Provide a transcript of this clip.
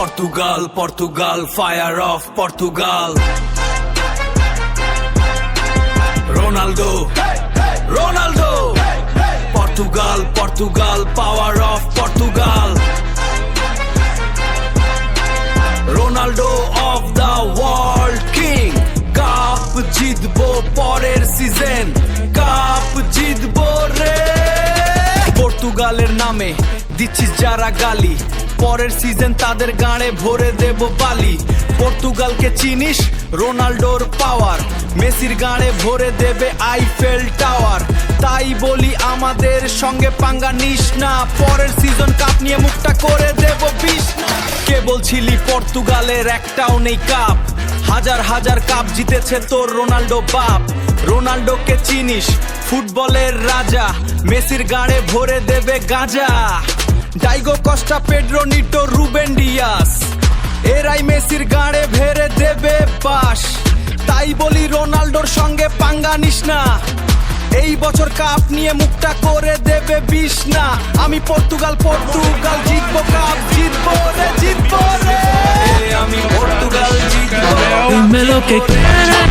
Portugal, Portugal, fire of Portugal. Ronaldo, Ronaldo. Portugal, Portugal, power of Portugal. Ronaldo of the world king. Cup জিতবো পরের season, cup জিতবো রে। পর্তুগালের নামে দিচ্ছিস যারা গালি, পরের সিজন তাদের গাঁড়ে ভরে দেব বালি। পর্তুগালকে চিনিস, রোনাল্ডোর পাওয়ার, মেসির গাঁড়ে ভরে দেবে আইফেল টাওয়ার। তাই বলি আমাদের সঙ্গে পাঙ্গা নিস না, পরের সিজন কাপ নিয়ে মুখটা করে দেব বিষ। কে বলছিলি পর্তুগালের একটাও নেই কাপ, হাজার হাজার কাপ জিতেছে তোর রোনাল্ডো বাপ। রোনাল্ডোকে চিনিস, ফুটবলের রাজা, মেসির গাঁড়ে ভরে দেবে গাঁজা। ডাইগো কস্টা, পেড্রো নিটো, রুবেন ডিয়াস, এরাই মেসির গাঁড়ে ভেরে দেবে বাস। তাই বলি রোনাল্ডোর সঙ্গে পাঙ্গা নিস না, এই বছর কাপ নিয়ে মুখটা করে দেবে বিষ না। আমি পর্তুগাল, পর্তুগাল জিতবো, কাপ জিতবো রে, জিতবো রে। আমি পর্তুগাল জিতবো। Dime lo que quieres.